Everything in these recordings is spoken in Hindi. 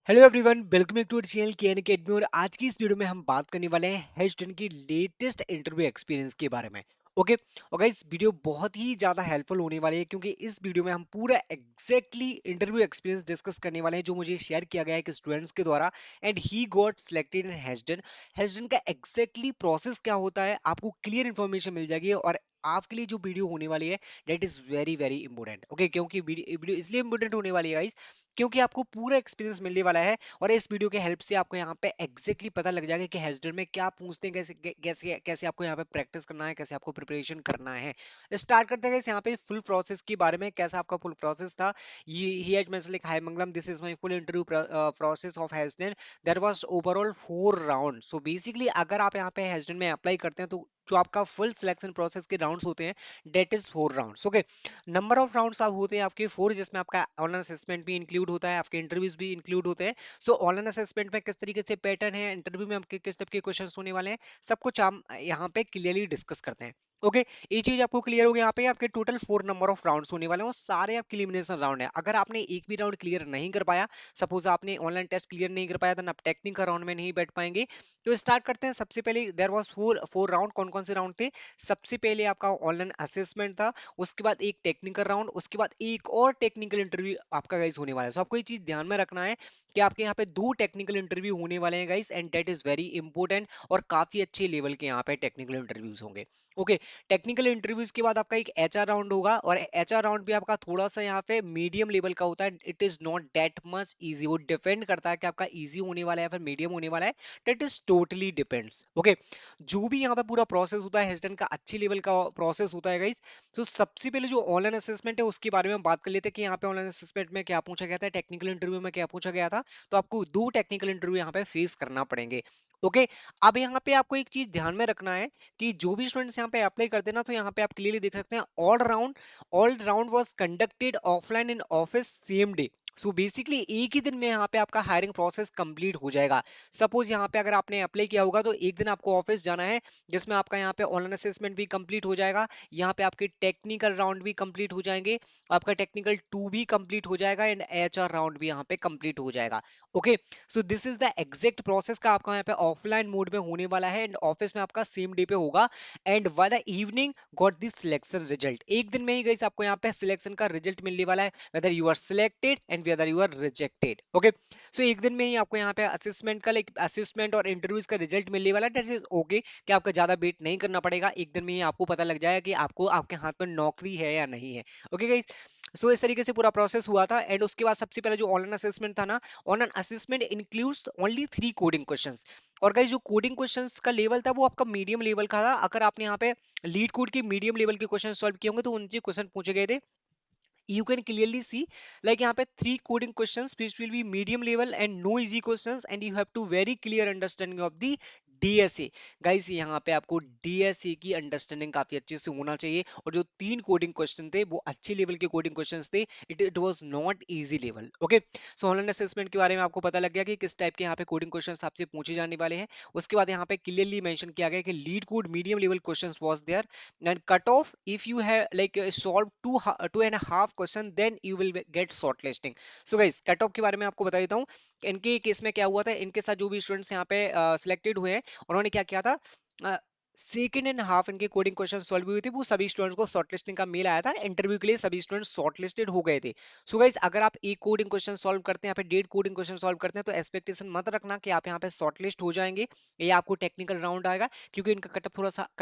Hello everyone, welcome to our channel KN academy. और आज की इस वीडियो में हम बात करने वाले हैं H10 की लेटेस्ट इंटरव्यू एक्सपीरियंस के बारे में। ओके। और गाइस, वीडियो बहुत ही ज्यादा हेल्पफुल होने वाली है क्योंकि इस वीडियो में हम पूरा एग्जैक्टली इंटरव्यू एक्सपीरियंस डिस्कस करने वाले हैं जो मुझे शेयर किया गया है एक स्टूडेंट्स के द्वारा। And he got selected in H10। H10 का एग्जैक्टली प्रोसेस क्या होता है आपको क्लियर इन्फॉर्मेशन मिल जाएगी। और आपके लिए जो वीडियो होने वाली है that is very very important. Okay, क्योंकि वीडियो इसलिए इंपॉर्टेंट होने वाली है गाइस क्योंकि आपको पूरा एक्सपीरियंस मिलने वाला है। और इस वीडियो के हेल्प से आपको यहाँ पे एग्जैक्टली पता लग जाएगा कि हेजडर में क्या पूछते हैं, कैसे कैसे कैसे आपको यहाँ पे प्रैक्टिस करना है, कैसे आपको प्रिपरेशन करना है। स्टार्ट करते हैं यहाँ पे फुल प्रोसेस के बारे में, कैसा आपका फुल प्रोसेस था। ये ही has mention like hi Mangalam, this is my full interview process of HashedIn. There was overall 4 round. So basically अगर आप यहाँ पे हेजडन में अप्लाई करते हैं तो जो आपका फुल सिलेक्शन प्रोसेस के राउंड्स होते हैं that is 4 rounds. Okay. Number of rounds आप होते हैं आपके 4, जिसमें आपका ऑनलाइन असेसमेंट भी इंक्लूड होता है, आपके इंटरव्यूज भी इंक्लूड होते हैं। सो ऑनलाइन असेसमेंट में किस तरीके से पैटर्न है, इंटरव्यू में आपके किस टाइप के क्वेश्चंस होने वाले हैं, सब कुछ हम यहाँ पे क्लियरली डिस्कस करते हैं। ओके। ये चीज आपको क्लियर हो गया। यहाँ पे आपके टोटल 4 नंबर ऑफ राउंड्स होने वाले हैं और सारे आपके एलिमिनेशन राउंड है। अगर आपने एक भी राउंड क्लियर नहीं कर पाया, सपोज आपने ऑनलाइन टेस्ट क्लियर नहीं कर पाया, तो आप टेक्निकल राउंड में नहीं बैठ पाएंगे। तो स्टार्ट करते हैं। सबसे पहले देयर वाज फोर राउंड। कौन कौन से राउंड थे? सबसे पहले आपका ऑनलाइन असेसमेंट था, उसके बाद एक टेक्निकल राउंड, उसके बाद एक और टेक्निकल इंटरव्यू आपका गाइस होने वाला है। सो आपको ये चीज ध्यान में रखना है कि आपके यहाँ पे 2 टेक्निकल इंटरव्यू होने वाले हैं guys, and that is very important. और काफी अच्छे लेवल के यहाँ पे टेक्निकल इंटरव्यूज होंगे। ओके। टेक्निकल इंटरव्यूज के बाद आपका एक एचआर राउंड होगा, और एचआर राउंड भी आपका थोड़ा सा यहाँ पे मीडियम लेवल का होता है। It is not that much easy. वो डिपेंड करता है कि आपका इजी होने वाला है या फिर मीडियम होने वाला है। That is totally depends. Okay. जो भी यहाँ पे पूरा प्रोसेस होता है हेस्टन का अच्छी लेवल का प्रोसेस होता है गाइस। तो सबसे पहले जो ऑनलाइन असेसमेंट है उसके बारे में बात कर लेते हैं कि यहाँ पे ऑनलाइन असेसमेंट में क्या पूछा गया था, टेक्निकल इंटरव्यू में क्या पूछा गया था। तो आपको 2 टेक्निकल इंटरव्यू यहाँ पे फेस करना पड़ेंगे। ओके। अब यहाँ पे आपको एक चीज ध्यान में रखना है कि जो भी स्टूडेंट्स यहाँ पे अप्लाई करते हैं ना, तो यहाँ पे आप क्लियरली देख सकते हैं all round was conducted offline in office same day. So basically एक ही दिन में यहाँ पे आपका हायरिंग प्रोसेस कंप्लीट हो जाएगा। सपोज यहाँ पे अगर आपने अप्लाई किया होगा तो एक दिन आपको ऑफिस जाना है, जिसमें आपका यहाँ पे ऑनलाइन असेसमेंट भी कंप्लीट हो जाएगा, यहाँ पे आपके टेक्निकल राउंड भी कंप्लीट हो जाएंगे, आपका टेक्निकल 2 भी कंप्लीट हो जाएगा, एंड एचआर राउंड भी यहाँ पे कंप्लीट हो जाएगा। Okay. So this is the exact process का आपका यहाँ पे ऑफलाइन मोड में होने वाला है, एंड ऑफिस में आपका सेम डे पे होगा। And by the evening got this selection result. एक दिन में ही गई आपको यहाँ पे सिलेक्शन का रिजल्ट मिलने वाला है, whether you are selected and whether you are rejected. Okay. So एक दिन में ही आपको यहाँ पे असेसमेंट का लाइक असेसमेंट और इंटरव्यूज का रिजल्ट मिलने वाला है। दैट इज ओके कि आपका ज्यादा वेट नहीं करना पड़ेगा, एक दिन में ही आपको पता लग जाएगा कि आपको आपके हाथ में नौकरी है या नहीं है। Okay guys. सो इस तरीके से पूरा प्रोसेस हुआ था। एंड उसके बाद सबसे पहले जो ऑनलाइन असेसमेंट था ना, online assessment includes only 3 coding questions. और गाइस जो कोडिंग क्वेश्चंस का लेवल था वो आपका मीडियम लेवल का था। अगर आपने यहाँ पे लीड कोड के मीडियम लेवल के क्वेश्चन सॉल्व किए होंगे तो उनसे क्वेश्चन पूछे गए थे। You can clearly see like यहाँ पे 3 coding questions which will be medium level and no easy questions, and you have to very clear understanding of the DSA। Guys यहाँ पे आपको DSA की अंडरस्टैंडिंग काफी अच्छे से होना चाहिए। और जो 3 कोडिंग क्वेश्चन थे वो अच्छे लेवल के कोडिंग क्वेश्चंस थे। It was not easy level. Okay. So online assessment के बारे में आपको पता लग गया कि किस टाइप के यहाँ पे कोडिंग क्वेश्चंस आपसे पूछे जाने वाले हैं। उसके बाद यहाँ पे क्लियरली मेंशन किया गया कि LeetCode medium level questions was there, and cut off if you have like solved two and a half question, then you will get shortlisting। so guys, cut off के बारे में आपको बता देता हूँ। इनके केस में क्या हुआ था, इनके साथ जो भी स्टूडेंट्स यहाँ पे सिलेक्टेड हुए हैं उन्होंने क्या किया था, सेकेंड एंड हाफ इनके कोडिंग क्वेश्चन सॉल्व हुए थे, वो सभी स्टूडेंट्स को शॉर्टलिस्टिंग का मेल आया था। इंटरव्यू के लिए सभी स्टूडेंट्स शॉर्टलिस्टेड हो गए थे। सो गाइस, अगर आप एक कोडिंग क्वेश्चन सॉल्व करते हैं, यहाँ पे 1.5 कोडिंग क्वेश्चन सॉल्व करते हैं, तो एक्सपेक्टेशन मत रखना कि आप यहाँ पे शॉर्टलिस्ट हो जाएंगे या आपको टेक्निकल राउंड आएगा, क्योंकि इनका कट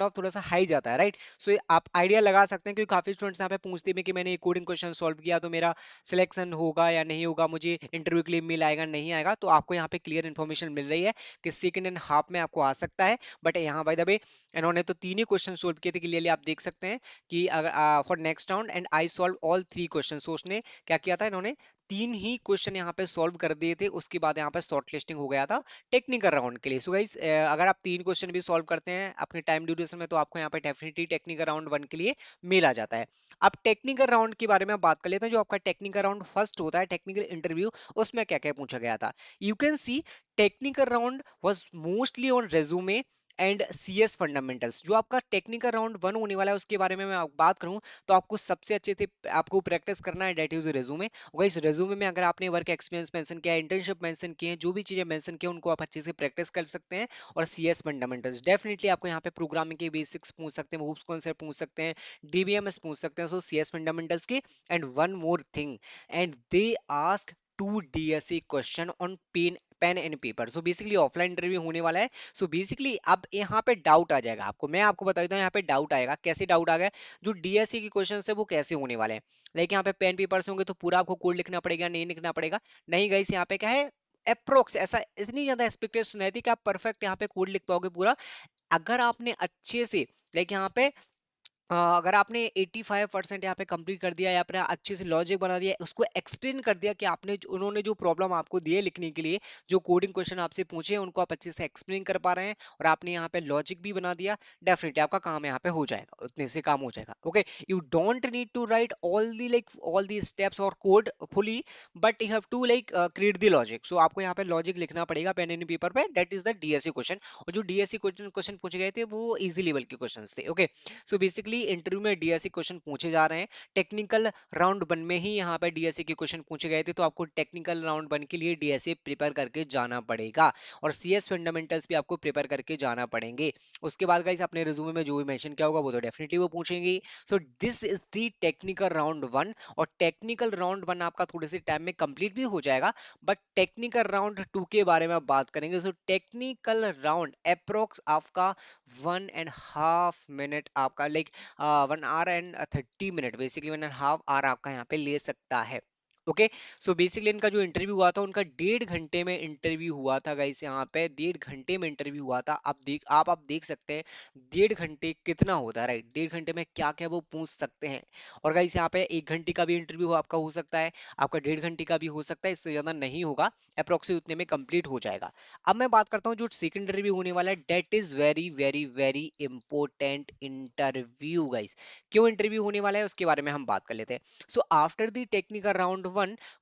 ऑफ थोड़ा सा हाई जाता है, राइट। सो आप आइडिया लगा सकते हैं, क्योंकि काफी स्टूडेंट्स यहाँ पे पूछते हैं कि मैंने एक कोडिंग क्वेश्चन सॉल्व किया तो मेरा सिलेक्शन होगा या नहीं होगा, मुझे इंटरव्यू के लिए मेल आएगा नहीं आएगा। तो आपको यहाँ पे क्लियर इन्फॉर्मेशन मिल रही है कि सेकेंड एंड हाफ में आपको आ सकता है। बट यहाँ बाय द वे इन्होंने तो 3 ही क्वेश्चन सोल्व किए थे, क्लियरली आप देख सकते हैं कि अगर for next round and I solve all 3 question. So उसने क्या किया था, इन्होंने 3 ही क्वेश्चन यहाँ पे सॉल्व कर दिए थे, उसके बाद यहाँ पे शॉर्ट लिस्टिंग हो गया था टेक्निकल राउंड के लिए। सो गाइस, अगर आप 3 क्वेश्चन भी सॉल्व करते हैं अपने टाइम ड्यूरेशन में, तो आपको यहाँ पे डेफिनेटली टेक्निकल राउंड 1 के लिए मेल आ जाता है। अब टेक्निकल राउंड के बारे में बात कर लेते हैं। जो आपका टेक्निकल राउंड फर्स्ट होता है, टेक्निकल इंटरव्यू, उसमें क्या क्या पूछा गया था। You can see technical round was mostly on resume and CS fundamentals. जो आपका टेक्निकल राउंड 1 होने वाला है उसके बारे में मैं बात करूं तो आपको सबसे अच्छे से आपको प्रैक्टिस करना है, डेट इज रेज्यूमे। इस रेज्यूमे में अगर आपने वर्क एक्सपीरियंस मेंशन किया है, इंटर्नशिप मेंशन किए हैं, जो भी चीजें मेंशन की हैं उनको आप अच्छे से प्रैक्टिस कर सकते हैं। और सीएस फंडामेंटल्स डेफिनेटली आपको यहाँ पे प्रोग्रामिंग के बेसिक्स पूछ सकते हैं, मूव्स कॉन्सेप्ट पूछ सकते हैं, डीबीएमएस पूछ सकते हैं, सो सीएस फंडामेंटल्स की। And one more thing, and they ask 2 DSA question on pen and paper. So basically offline interview होने वाला है। सो बेसिकली अब यहाँ पे डाउट आ जाएगा आपको, मैं आपको बता देता हूँ यहाँ पे डाउट आएगा। कैसे डाउट आ गया? जो डीएससी के क्वेश्चन है वो कैसे होने वाले हैं, लाइक यहाँ पे पेन पेपर से होंगे तो पूरा आपको कोड लिखना पड़ेगा, नहीं लिखना पड़ेगा? नहीं गाइस, यहाँ पे क्या है, अप्रोक्स, ऐसा इतनी ज्यादा एक्सपेक्टेशन रहती है कि आप परफेक्ट यहाँ पे कोड लिख पाओगे पूरा। अगर आपने अच्छे से, लाइक यहाँ पे अगर आपने 85% यहाँ पे कंप्लीट कर दिया या फिर अच्छे से लॉजिक बना दिया, उसको एक्सप्लेन कर दिया कि आपने उन्होंने जो प्रॉब्लम आपको दी है लिखने के लिए, जो कोडिंग क्वेश्चन आपसे पूछे हैं उनको आप अच्छे से एक्सप्लेन कर पा रहे हैं, और आपने यहाँ पे लॉजिक भी बना दिया, डेफिनेटली आपका काम यहाँ पे हो जाएगा, उतने से काम हो जाएगा। Okay, you don't need to write all the steps और code fully, but you have to like create the logic. So आपको यहाँ पे लॉजिक लिखना पड़ेगा पेन एंड पेपर पे, that is the DSC question. और जो डीएससी क्वेश्चन पूछे गए थे वो इजी लेवल के क्वेश्चन थे। ओके, सो बेसिकली इंटरव्यू में डीएससी क्वेश्चन पूछे जा रहे हैं। टेक्निकल राउंड वन में ही यहाँ पे डीएससी के क्वेश्चन पूछे गए थे, तो आपको टेक्निकल राउंड वन के लिए डीएससी प्रिपेयर करके जाना पड़ेगा, और सीएस फंडामेंटल्स भी आपको प्रिपेयर करके जाना पड़ेंगे। उसके बाद गाइस अपने रिज्यूमे में जो भी मेंशन किया होगा वो तो डेफिनेटली वो पूछेंगे। सो this is the technical round one, और टेक्निकल राउंड वन आपका थोड़े से टाइम में कंप्लीट भी हो जाएगा, बट टेक्निकल राउंड टू के बारे में बात करेंगे। सो टेक्निकल राउंड अप्रोक्स आपका 1.5 मिनट आपका, like 1 hour and 30 minute, basically 1.5 hour आपका यहाँ पे ले सकता है। ओके, सो बेसिकली इनका जो इंटरव्यू हुआ था उनका 1.5 घंटे में इंटरव्यू हुआ था गाइस। यहाँ पे 1.5 घंटे में इंटरव्यू हुआ था। आप देख सकते हैं 1.5 घंटे कितना होता है, राइट? 1.5 घंटे में क्या क्या वो पूछ सकते हैं। और गाइस यहाँ पे 1 घंटे का भी इंटरव्यू आपका हो सकता है, आपका 1.5 घंटे का भी हो सकता है, इससे ज्यादा नहीं होगा, अप्रोक्सीमेट उतने में कंप्लीट हो जाएगा। अब मैं बात करता हूँ जो सेकंड इंटरव्यू होने वाला है, that is very very very important interview guys. क्यों इंटरव्यू होने वाला है उसके बारे में हम बात कर लेते हैं। So after the technical round 1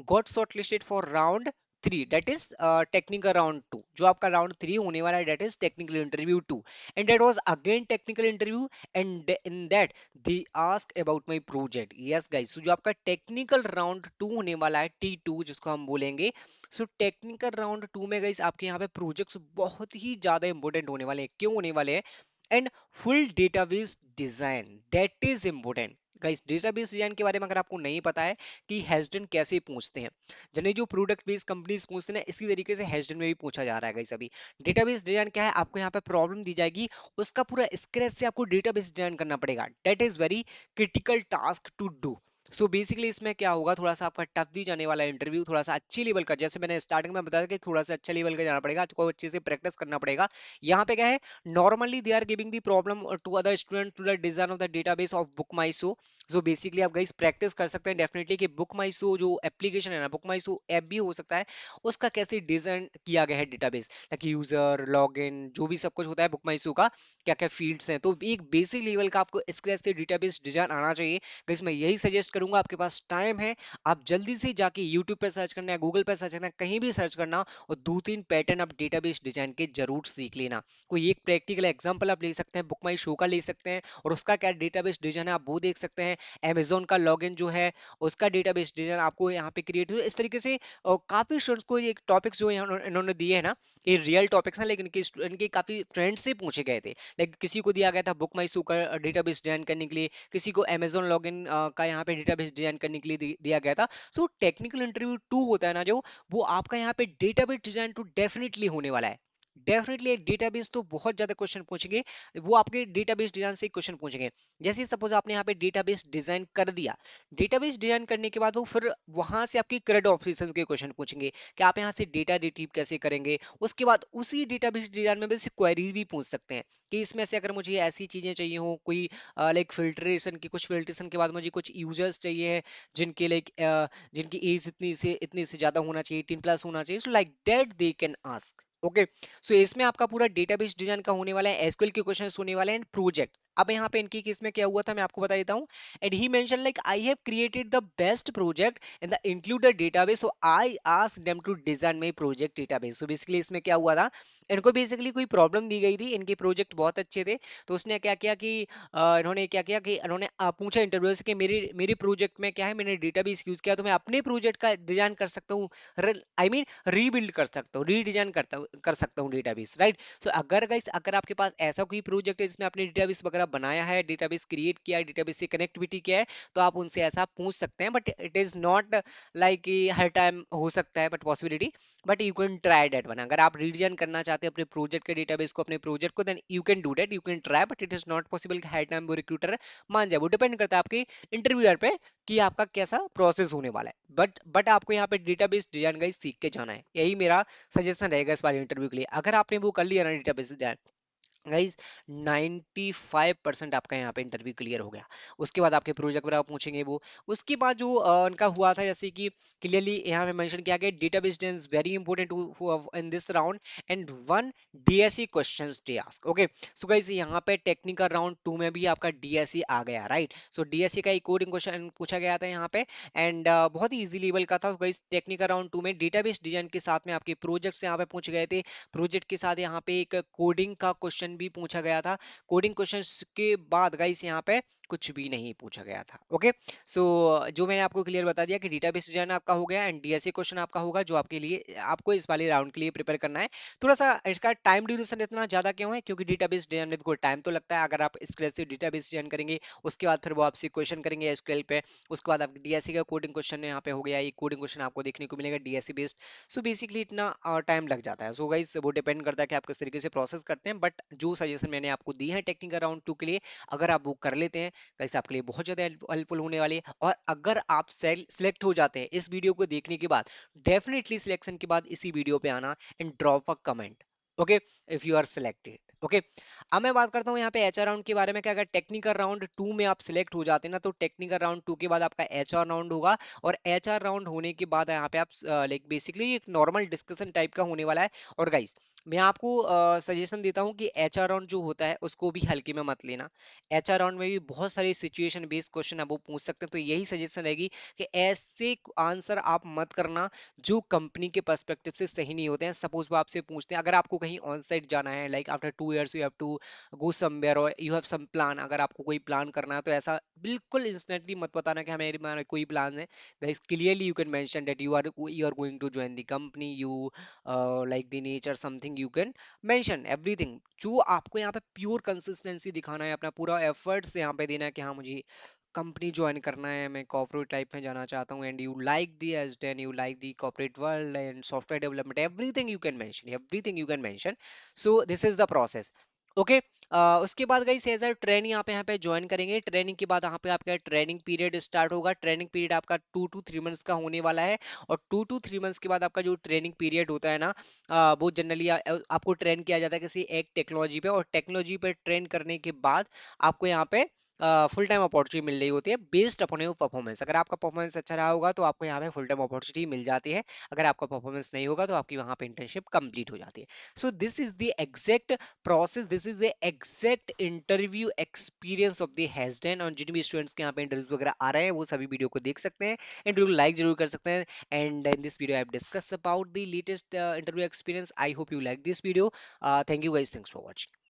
got shortlisted for round 3, that is technical round 2। जो आपका राउंड 3 होने वाला है, that is technical interview 2, and that was again technical interview, and in that they ask about my project. Yes guys, so जो आपका टेक्निकल राउंड 2 होने वाला है, T2 जिसको हम बोलेंगे, सो टेक्निकल राउंड 2 में गाइस आपके यहाँ पे प्रोजेक्ट्स बहुत ही ज्यादा इंपॉर्टेंट होने वाले हैं। क्यों होने वाले हैं? And full database design, that is important guys. Database design के बारे में अगर आपको नहीं पता है कि हेस्डन कैसे पूछते हैं, जने जो प्रोडक्ट बेस्ड कंपनीज पूछते हैं इसी तरीके से हेस्डन में भी पूछा जा रहा है गाइस। अभी डेटाबेस डिजाइन क्या है, आपको यहाँ पे प्रॉब्लम दी जाएगी, उसका पूरा स्क्रैच से आपको डेटाबेस डिजाइन करना पड़ेगा, that is very critical task to do. So basically इसमें क्या होगा, थोड़ा सा आपका टफ भी जाने वाला है इंटरव्यू, थोड़ा सा अच्छी लेवल का, जैसे मैंने स्टार्टिंग में बताया कि थोड़ा सा अच्छा लेवल का जाना पड़ेगा, आपको अच्छे से प्रैक्टिस करना पड़ेगा। यहाँ पे क्या है, normally they are giving the problem to other student to the design of the database of BookMyShow. So basically आप गाइस प्रैक्टिस कर सकते हैं डेफिनेटली कि बुक माई शो जो एप्लीकेशन है ना, बुक माई शो ऐप भी हो सकता है, उसका कैसे डिजाइन किया गया है डेटाबेस, लाइक यूजर लॉगिन जो भी सब कुछ होता है बुक माई शो का, क्या क्या फील्ड्स हैं, तो एक बेसिक लेवल का आपको स्क्रैच से डेटाबेस डिजाइन आना चाहिए। गाइस मैं यही सजेस्ट करूंगा, आपके पास टाइम है, आप जल्दी से जाके यूट्यूब पे सर्च करना है, गूगल पे सर्च करना है, कहीं भी सर्च करना, और 2-3 पैटर्न आप डेटाबेस डिजाइन के जरूर सीख लेना। कोई एक प्रैक्टिकल एग्जांपल आप ले सकते हैं, बुक माई शो का ले सकते हैं, और उसका क्या डेटाबेस डिजाइन है आप वो देख सकते हैं। Amazon का लॉगिन जो है उसका डेटाबेस डिजाइन आपको यहाँ पे क्रिएट हो, इस तरीके से काफी स्टूडेंट्स को ये टॉपिक्स जो इन्होंने दिए हैं ना, ये रियल टॉपिक्स हैं, लेकिन इनके काफी फ्रेंड से पूछे गए थे। लाइक किसी को दिया गया था बुक माई शो का डेटाबेस डिजाइन करने के लिए, किसी को Amazon लॉगिन का यहाँ पे डेटाबेस डिजाइन करने के लिए दिया गया था। सो टेक्निकल इंटरव्यू 2 होता है ना जो, वो आपका यहाँ पे डेटाबेस डिजाइन टू डेफिनेटली होने वाला है। डेफिनेटली एक डेटाबेस तो बहुत ज्यादा क्वेश्चन पूछेंगे, वो आपके डेटाबेस डिजाइन से क्वेश्चन पूछेंगे। जैसे सपोज आपने यहाँ पे डेटाबेस डिजाइन कर दिया, डेटाबेस डिजाइन करने के बाद वो फिर वहां से आपकी क्रेड ऑपरेशन के क्वेश्चन पूछेंगे कि आप यहाँ से डेटा रिट्रीव कैसे करेंगे। उसके बाद उसी डेटाबेस डिजाइन में से क्वेरीज भी पूछ सकते हैं कि इसमें से अगर मुझे ऐसी चीजें चाहिए हो, कोई लाइक फिल्ट्रेशन की, कुछ फिल्ट्रेशन के बाद मुझे कुछ यूजर्स चाहिए हैं जिनके लाइक जिनकी एज इतनी से ज्यादा होना चाहिए, 18+ होना चाहिए, so like that they can ask. Okay, so इसमें आपका पूरा डेटाबेस डिजाइन का होने वाला है, एसक्यूएल के क्वेश्चंस होने वाले हैं, प्रोजेक्ट अब यहाँ पे इनकी केस में क्या हुआ था मैं आपको बता देता हूँ। And he mention like I have created the best project in the included database, so I ask them to design my project database. So basically इसमें क्या हुआ था, इनको बेसिकली कोई प्रॉब्लम दी गई थी, इनके प्रोजेक्ट बहुत अच्छे थे। तो उसने क्या किया कि इन्होंने क्या किया कि इन्होंने पूछा इंटरव्यू से कि मेरे मेरे प्रोजेक्ट में क्या है, मैंने डेटाबेस यूज किया तो मैं अपने प्रोजेक्ट का डिजाइन कर सकता हूँ, आई मीन रीबिल्ड कर सकता हूँ, रीडिजाइन कर सकता हूँ डेटाबेस, राइट। सो अगर गाइस अगर आपके पास ऐसा कोई प्रोजेक्ट है जिसमें आपने डेटाबेस वगैरह बनाया है, डेटाबेस क्रिएट किया है, डेटाबेस से कनेक्टिविटी किया है, तो आप उनसे ऐसा पूछ सकते हैं। But it is not like her time हो सकता है but possibility, but you can try that one. अगर आप रीडिजाइन करना चाहते हैं अपने प्रोजेक्ट के डेटाबेस को, अपने प्रोजेक्ट को, then you can do that, you can try, but it is not possible कि हर टाइम वो रिक्रूटर मान जाए। वो डिपेंड करता है आपके इंटरव्यूअर पे कि आपका कैसा प्रोसेस होने वाला है। बट आपको यहाँ पे डेटाबेस डिजाइन गाइस सीख के जाना है, यही मेरा सजेशन रहेगा इस बार इंटरव्यू के लिए। अगर आपने वो कर लिया ना डेटाबेस डिजाइन गाइस, 95% आपका यहाँ पे इंटरव्यू क्लियर हो गया। उसके बाद आपके प्रोजेक्ट वगैरह पूछेंगे वो। उसके बाद जो उनका हुआ था, जैसे कि क्लियरली यहाँ पे मेंशन किया गया database is very important in this round and one DSE questions they ask. Okay, so guys यहाँ पे टेक्निकल राउंड 2 में भी आपका डीएसई आ गया, राइट। सो डीएसई का एक कोडिंग क्वेश्चन पूछा गया था यहाँ पे, एंड बहुत ही इजी लेवल का था। गाइस टेक्निकल राउंड 2 में डेटाबेस डिजाइन के साथ में आपके प्रोजेक्ट्स यहाँ पे पूछे गए थे। प्रोजेक्ट के साथ यहाँ पे एक कोडिंग का क्वेश्चन भी पूछा गया था। कोडिंग क्वेश्चंस के बाद गाइस यहाँ पे कुछ भी नहीं पूछा गया था। ओके, सो जो मैंने आपको क्लियर बता दिया कि डेटाबेस डिजाइन आपका हो गया एंड डीएसए क्वेश्चन आपका होगा, जो आपके लिए आपको इस वाले राउंड के लिए प्रिपेयर करना है। थोड़ा सा इसका टाइम ड्यूरेशन इतना ज्यादा क्यों है, क्योंकि डेटाबेस डिजाइन में को टाइम तो लगता है। अगर आप स्क्रैच से डेटाबेस डिजाइन करेंगे, उसके बाद फिर वो आपसे क्वेश्चन करेंगे एसक्यूएल पे, उसके बाद आप डीएसए का कोडिंग क्वेश्चन यहाँ पे हो गया, एक कोडिंग क्वेश्चन आपको देखने को मिलेगा डीएसए बेस्ड। सो बेसिकली इतना टाइम लग जाता है। सो गाइस वो डिपेंड करता है कि आप किस तरीके से प्रोसेस करते हैं, बट जो सजेशन मैंने आपको दी है टेक्निकल राउंड 2 के लिए, अगर आप वो कर लेते हैं गाइस, आपके लिए बहुत ज्यादा हेल्पफुल होने वाली है। और अगर आप सिलेक्ट हो जाते हैं इस वीडियो को देखने के बाद, डेफिनेटली सिलेक्शन के बाद इसी वीडियो पे आना and drop a comment, okay, if you are selected. Okay, अब मैं बात करता हूँ यहाँ पे एचआर राउंड के बारे में कि अगर टेक्निकल राउंड 2 में आप सिलेक्ट हो जाते हैं ना, तो टेक्निकल राउंड 2 के बाद आपका एचआर राउंड होगा। और एचआर राउंड होने के बाद यहाँ पे आप लाइक बेसिकली एक नॉर्मल डिस्कशन टाइप का होने वाला है। और गाइस मैं आपको सजेशन देता हूँ कि एचआर राउंड जो होता है उसको भी हल्के में मत लेना। एचआर राउंड में भी बहुत सारे सिचुएशन बेस्ड क्वेश्चन अब वो पूछ सकते हैं, तो यही सजेशन रहेगी कि ऐसे आंसर आप मत करना जो कंपनी के पर्सपेक्टिव से सही नहीं होते हैं। सपोज वो आपसे पूछते हैं, अगर आपको कहीं ऑन साइट जाना है, like after 2 years you have to go somewhere और यू हैव सम प्लान, अगर आपको कोई प्लान करना है, तो ऐसा बिल्कुल इंस्टेंटली मत बताना कि हमारे कोई प्लान है। guys clearly you can mention that you are going to join the company, you like the nature something, you can mention everything। जो आपको यहाँ पे प्योर कंसिस्टेंसी दिखाना है, अपना पूरा एफर्ट्स यहाँ पे देना है कि हाँ मुझे कंपनी ज्वाइन करना है, मैं कॉर्पोरेट टाइप में जाना चाहता हूँ, and you like the S then you like the corporate world and software development, everything you can mention, everything you can mention. So this is the process. Okay, उसके बाद गई एज अ ट्रेनिंग आप यहाँ पे ज्वाइन करेंगे। ट्रेनिंग के बाद यहाँ पे आपका ट्रेनिंग पीरियड स्टार्ट होगा। ट्रेनिंग पीरियड आपका 2 to 3 मंथ्स का होने वाला है। और 2 to 3 मंथ्स के बाद आपका जो ट्रेनिंग पीरियड होता है ना, वो जनरली आपको ट्रेन किया जाता है किसी एक टेक्नोलॉजी पे, और टेक्नोलॉजी पे ट्रेन करने के बाद आपको यहाँ पे फुल टाइम अपॉर्चुनिटी मिल रही होती है बेस्ड अपॉन योर परफॉर्मेंस। अगर आपका परफॉर्मेंस अच्छा रहा होगा तो आपको यहाँ पे फुल टाइम अपॉर्चुनिटी मिल जाती है। अगर आपका परफॉर्मेंस नहीं होगा तो आपकी वहाँ पे इंटर्नशिप कंप्लीट हो जाती है। So this is the exact process, this is the exact interview experience of the HashedIn. और जिन भी स्टूडेंट्स के यहाँ पे इंटरव्यूज वगैरह आ रहे हैं वो सभी वीडियो को देख सकते हैं एंड वीडियो लाइक जरूर कर सकते हैं। And in this video I have discuss about the latest interview experience. I hope you like this video. Thank you guys, thanks for watching.